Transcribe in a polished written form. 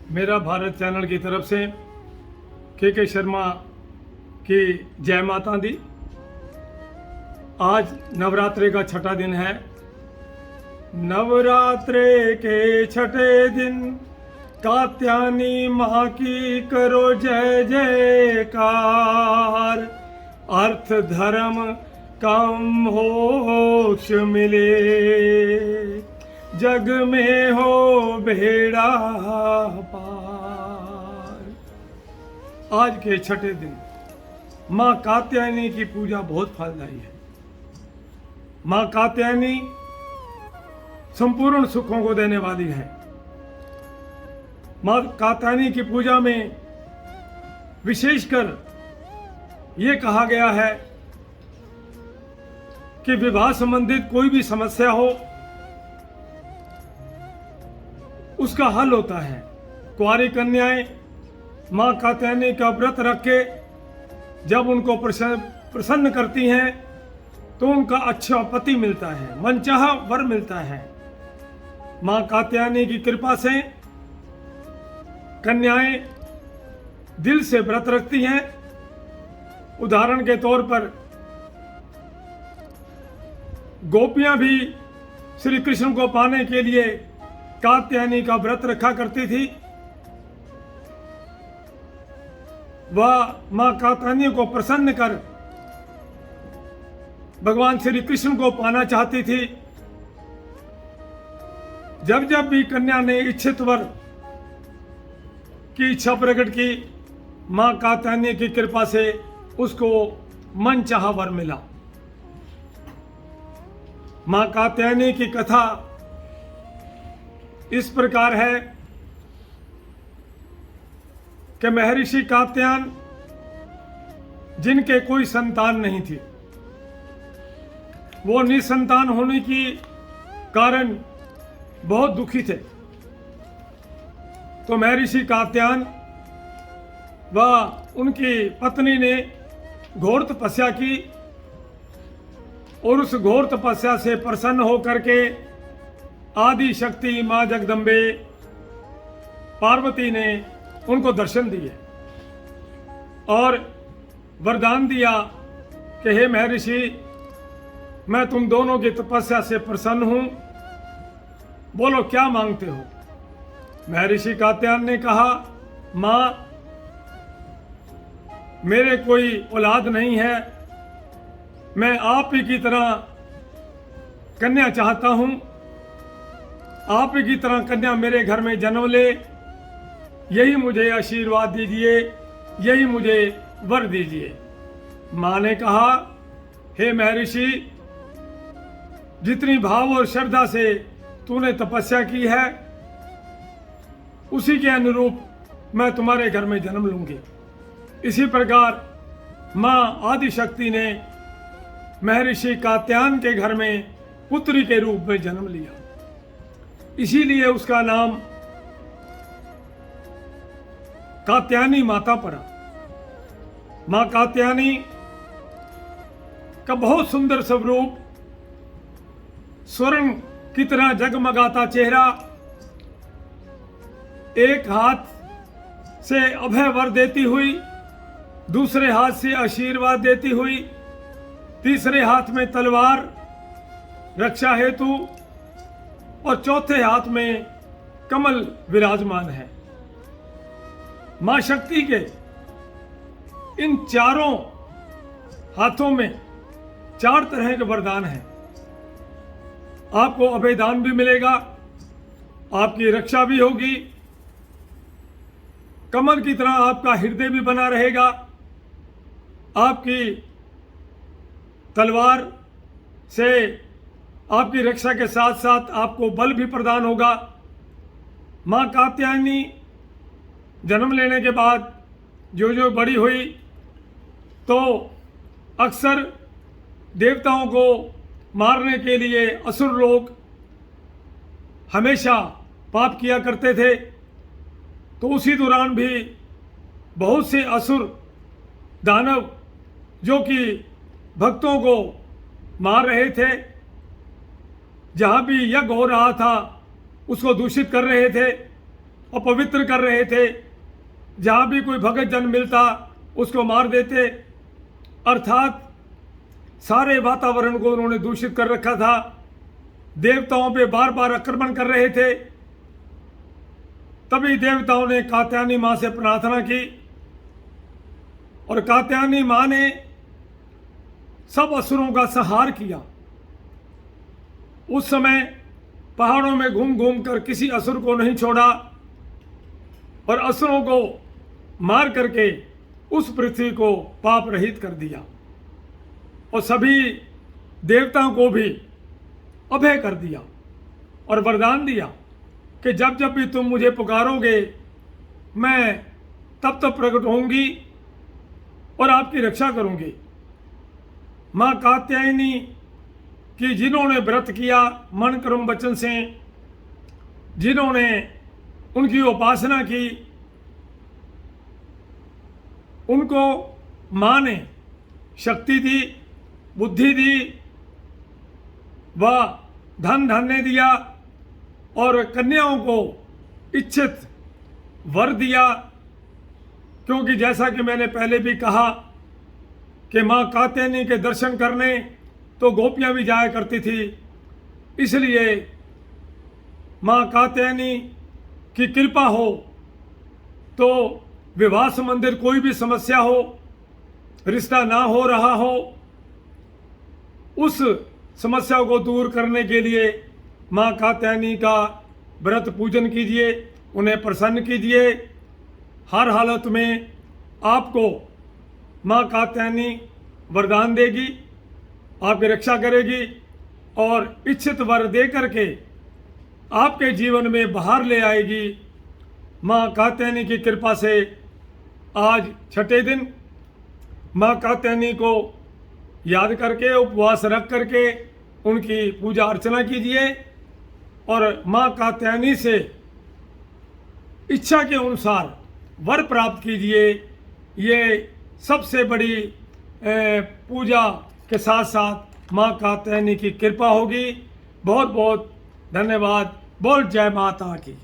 मेरा भारत चैनल की तरफ से के शर्मा की जय माता दी। आज नवरात्रे का छठा दिन है। नवरात्रे के छठे दिन कात्यायनी माँ की करो जय जयकार। अर्थ धर्म काम मोक्ष मिले, जग में हो बेड़ा पार। आज के छठे दिन माँ कात्यायनी की पूजा बहुत फलदायी है। माँ कात्यायनी संपूर्ण सुखों को देने वाली है। माँ कात्यायनी की पूजा में विशेषकर ये कहा गया है कि विवाह संबंधित कोई भी समस्या हो उसका हल होता है। कुंवारी कन्याएं माँ कात्यायनी का व्रत रख के जब उनको प्रसन्न करती हैं तो उनका अच्छा पति मिलता है, मनचाहा वर मिलता है। माँ कात्यायनी की कृपा से कन्याएं दिल से व्रत रखती हैं। उदाहरण के तौर पर गोपियां भी श्री कृष्ण को पाने के लिए कात्यायनी का व्रत रखा करती थी। वह मां कात्यायनी को प्रसन्न कर भगवान श्री कृष्ण को पाना चाहती थी। जब जब भी कन्या ने इच्छित वर की इच्छा प्रकट की, मां कात्यायनी की कृपा से उसको मनचाहा वर मिला। मां कात्यायनी की कथा इस प्रकार है कि महर्षि कात्यायन जिनके कोई संतान नहीं थी, वो निसंतान होने की कारण बहुत दुखी थे। तो महर्षि कात्यायन व उनकी पत्नी ने घोर तपस्या की और उस घोर तपस्या से प्रसन्न होकर के आदि शक्ति मां जगदम्बे पार्वती ने उनको दर्शन दिए और वरदान दिया कि हे महर्षि, मैं तुम दोनों की तपस्या से प्रसन्न हूं, बोलो क्या मांगते हो। महर्षि कात्यायन ने कहा, मां मेरे कोई औलाद नहीं है, मैं आप ही की तरह कन्या चाहता हूं। आप ही की तरह कन्या मेरे घर में जन्म ले, यही मुझे आशीर्वाद दीजिए, यही मुझे वर दीजिए। मां ने कहा, हे महर्षि, जितनी भाव और श्रद्धा से तूने तपस्या की है उसी के अनुरूप मैं तुम्हारे घर में जन्म लूंगी। इसी प्रकार मां आदिशक्ति ने महर्षि कात्यायन के घर में पुत्री के रूप में जन्म लिया। इसीलिए उसका नाम कात्यायनी माता पड़ा। मां कात्यायनी का बहुत सुंदर स्वरूप, स्वर्ण की तरह जगमगाता चेहरा, एक हाथ से अभय वर देती हुई, दूसरे हाथ से आशीर्वाद देती हुई, तीसरे हाथ में तलवार रक्षा हेतु और चौथे हाथ में कमल विराजमान है। मां शक्ति के इन चारों हाथों में 4 तरह के वरदान हैं। आपको अभयदान भी मिलेगा, आपकी रक्षा भी होगी, कमल की तरह आपका हृदय भी बना रहेगा, आपकी तलवार से आपकी रक्षा के साथ साथ आपको बल भी प्रदान होगा। मां कात्यायनी जन्म लेने के बाद जो जो बड़ी हुई तो अक्सर देवताओं को मारने के लिए असुर लोग हमेशा पाप किया करते थे। तो उसी दौरान भी बहुत से असुर दानव जो कि भक्तों को मार रहे थे, जहाँ भी यज्ञ हो रहा था उसको दूषित कर रहे थे, अपवित्र कर रहे थे। जहाँ भी कोई भगत जन मिलता उसको मार देते, अर्थात सारे वातावरण को उन्होंने दूषित कर रखा था। देवताओं पे बार बार आक्रमण कर रहे थे। तभी देवताओं ने कात्यायनी माँ से प्रार्थना की और कात्यायनी माँ ने सब असुरों का संहार किया। उस समय पहाड़ों में घूम घूम कर किसी असुर को नहीं छोड़ा और असुरों को मार करके उस पृथ्वी को पाप रहित कर दिया और सभी देवताओं को भी अभय कर दिया और वरदान दिया कि जब जब भी तुम मुझे पुकारोगे मैं तब तब प्रकट होंगी और आपकी रक्षा करूंगी। माँ कात्यायनी कि जिन्होंने व्रत किया मन कर्म वचन से, जिन्होंने उनकी उपासना की, उनको माँ ने शक्ति दी, बुद्धि दी, व धन धान्य दिया और कन्याओं को इच्छित वर दिया। क्योंकि जैसा कि मैंने पहले भी कहा कि माँ कात्यायनी के दर्शन करने तो गोपियाँ भी जाया करती थी। इसलिए माँ कात्यायनी की कृपा हो तो विवाह संबंधित कोई भी समस्या हो, रिश्ता ना हो रहा हो, उस समस्या को दूर करने के लिए माँ कात्यायनी का व्रत पूजन कीजिए, उन्हें प्रसन्न कीजिए। हर हालत में आपको माँ कात्यायनी वरदान देगी, आपकी रक्षा करेगी और इच्छित वर दे करके आपके जीवन में बाहर ले आएगी। माँ कात्यायनी की कृपा से आज छठे दिन माँ कात्यायनी को याद करके उपवास रख करके उनकी पूजा अर्चना कीजिए और माँ कात्यायनी से इच्छा के अनुसार वर प्राप्त कीजिए। ये सबसे बड़ी पूजा के साथ साथ माँ कात्यायनी की कृपा होगी। बहुत बहुत धन्यवाद। बोल जय माता की।